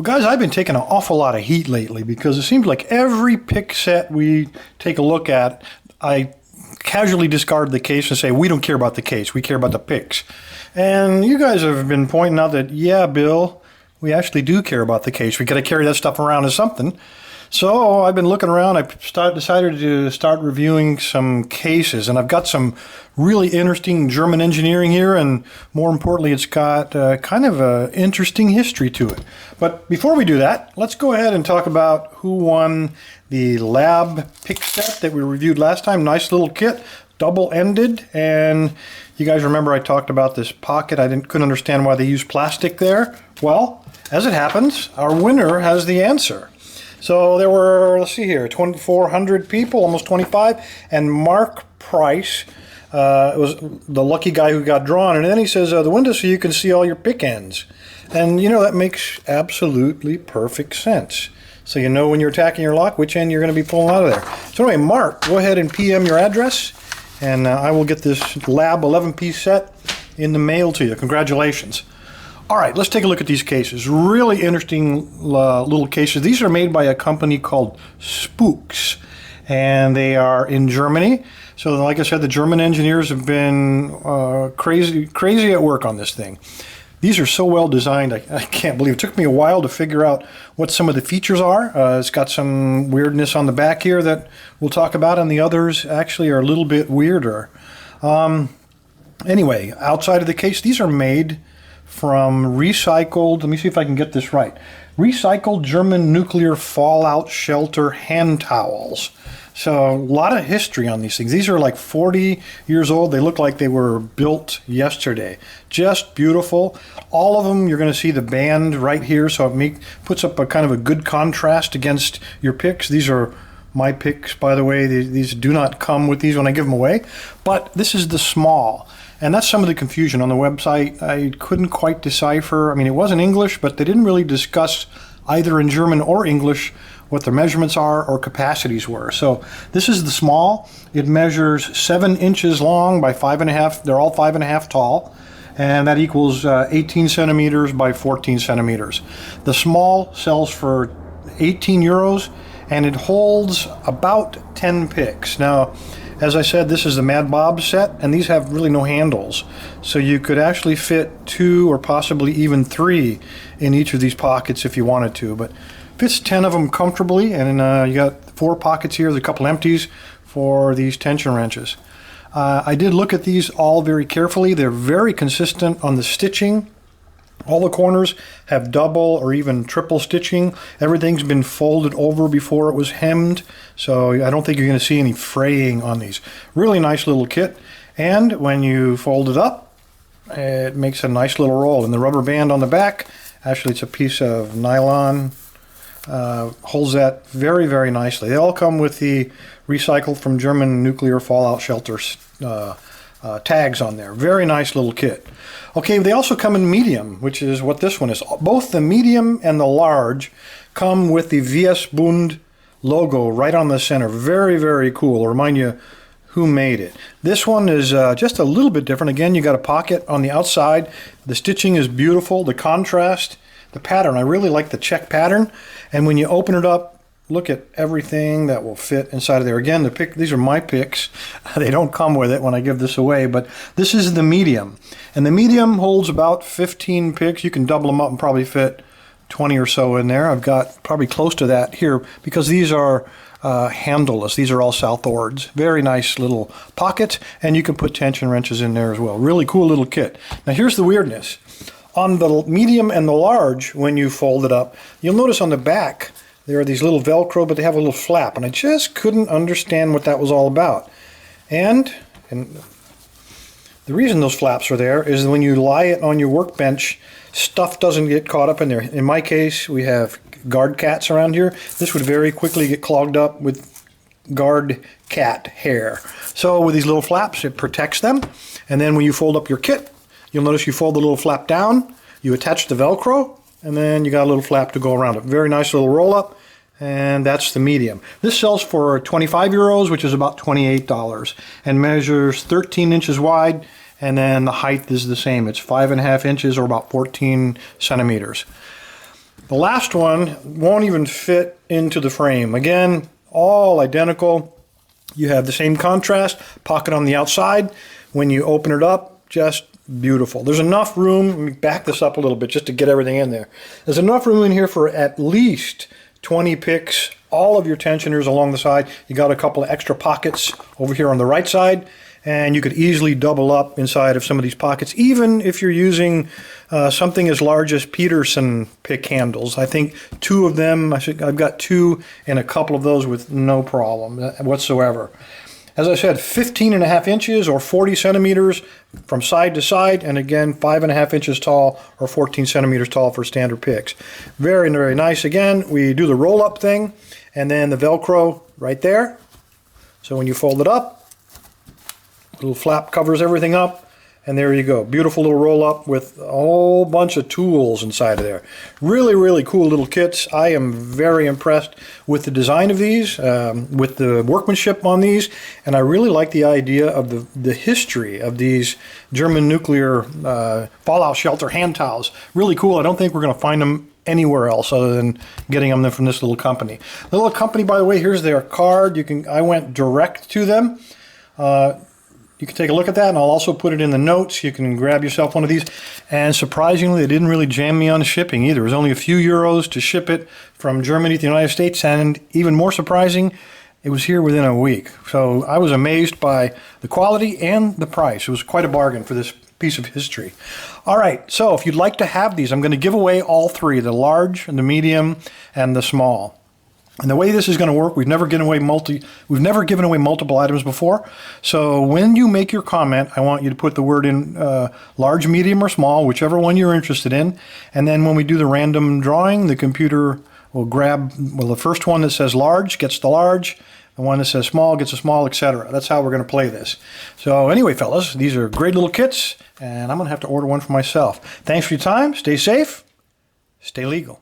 Well, guys, I've been taking an awful lot of heat lately because it seems like every pick set we take a look at, I casually discard the case and say, we don't care about the case, we care about the picks. And you guys have been pointing out that, yeah, Bill, we actually do care about the case. We got to carry that stuff around as something. So I've been looking around. I decided to start reviewing some cases, and I've got some really interesting German engineering here, and more importantly, it's got kind of an interesting history to it. But before we do that, let's go ahead and talk about who won the lab pick set that we reviewed last time. Nice little kit, double-ended, and you guys remember I talked about this pocket. I couldn't understand why they used plastic there. Well, as it happens, our winner has the answer. So there were, let's see here, 2,400 people, almost 25, and Mark Price was the lucky guy who got drawn. And then he says, the window so you can see all your pick ends. And, you know, that makes absolutely perfect sense. So you know when you're attacking your lock, which end you're going to be pulling out of there. So anyway, Mark, go ahead and PM your address, and I will get this Lab 11-piece set in the mail to you. Congratulations. All right, let's take a look at these cases. Really interesting little cases. These are made by a company called SpooXe, and they are in Germany. So like I said, the German engineers have been crazy at work on this thing. These are so well designed, I can't believe it. Took me a while to figure out what some of the features are. It's got some weirdness on the back here that we'll talk about, and the others actually are a little bit weirder. Anyway, outside of the case, these are made from recycled, let me see if I can get this right, recycled German nuclear fallout shelter hand towels. So a lot of history on these things. These are like 40 years old. They look like they were built yesterday. Just beautiful. All of them, you're going to see the band right here, so it puts up a kind of a good contrast against your picks. These are my picks, by the way. These do not come with these when I give them away. But this is the small. And that's some of the confusion on the website. I couldn't quite decipher. I mean, it was in English, but they didn't really discuss either in German or English what their measurements are or capacities were. So this is the small. It measures 7 inches long by 5.5. They're all 5.5 tall. And that equals 18 centimeters by 14 centimeters. The small sells for 18 euros, and it holds about 10 picks. Now, as I said, this is the Mad Bob set, and these have really no handles. So you could actually fit 2 or possibly even 3 in each of these pockets if you wanted to. But fits 10 of them comfortably, and you got 4 pockets here. There's a couple empties for these tension wrenches. I did look at these all very carefully. They're very consistent on the stitching. All the corners have double or even triple stitching. Everything's been folded over before it was hemmed, so I don't think you're going to see any fraying on these. Really nice little kit, and when you fold it up, it makes a nice little roll. And the rubber band on the back, actually it's a piece of nylon, holds that very, very nicely. They all come with the recycled from German nuclear fallout shelters tags on there. Very nice little kit. Okay, they also come in medium, which is what this one is. Both the medium and the large come with the VS Bund logo right on the center. Very, very cool. It'll remind you who made it. This one is just a little bit different. Again, you got a pocket on the outside. The stitching is beautiful. The contrast, the pattern. I really like the check pattern. And when you open it up, look at everything that will fit inside of there. Again, these are my picks. They don't come with it when I give this away, but this is the medium. And the medium holds about 15 picks. You can double them up and probably fit 20 or so in there. I've got probably close to that here because these are handleless. These are all Southords. Very nice little pockets, and you can put tension wrenches in there as well. Really cool little kit. Now here's the weirdness. On the medium and the large, when you fold it up, you'll notice on the back there are these little Velcro, but they have a little flap, and I just couldn't understand what that was all about. And the reason those flaps are there is when you lie it on your workbench, stuff doesn't get caught up in there. In my case, we have guard cats around here. This would very quickly get clogged up with guard cat hair. So with these little flaps, it protects them. And then when you fold up your kit, you'll notice you fold the little flap down, you attach the Velcro, and then you got a little flap to go around it. Very nice little roll up, and that's the medium. This sells for 25 euros, which is about $28, and measures 13 inches wide, and then the height is the same. It's 5.5 inches or about 14 centimeters. The last one won't even fit into the frame. Again, all identical. You have the same contrast, pocket on the outside. When you open it up, just beautiful. There's enough room, let me back this up a little bit just to get everything in there. There's enough room in here for at least 20 picks, all of your tensioners along the side. You got a couple of extra pockets over here on the right side, and you could easily double up inside of some of these pockets, even if you're using something as large as Peterson pick handles. I think two of them, I've got two and a couple of those with no problem whatsoever. As I said, 15.5 inches or 40 centimeters from side to side, and again 5.5 inches tall or 14 centimeters tall for standard picks. Very, very nice. Again, we do the roll-up thing, and then the Velcro right there. So when you fold it up, little flap covers everything up, and there you go. Beautiful little roll-up with a whole bunch of tools inside of there. Really, really cool little kits. I am very impressed with the design of these, with the workmanship on these, and I really like the idea of the history of these German nuclear fallout shelter hand towels. Really cool. I don't think we're going to find them anywhere else other than getting them from this little company. The little company, by the way, here's their card. I went direct to them. You can take a look at that, and I'll also put it in the notes. You can grab yourself one of these. And surprisingly, they didn't really jam me on the shipping either. It was only a few euros to ship it from Germany to the United States, and even more surprising, it was here within a week. So I was amazed by the quality and the price. It was quite a bargain for this piece of history. All right, so if you'd like to have these, I'm going to give away all three, the large, the medium, and the small. And the way this is going to work, we've never given away multiple items before. So when you make your comment, I want you to put the word in large, medium, or small, whichever one you're interested in. And then when we do the random drawing, the computer will grab, well, the first one that says large gets the large, the one that says small gets a small, etc. That's how we're going to play this. So anyway, fellas, these are great little kits, and I'm going to have to order one for myself. Thanks for your time. Stay safe. Stay legal.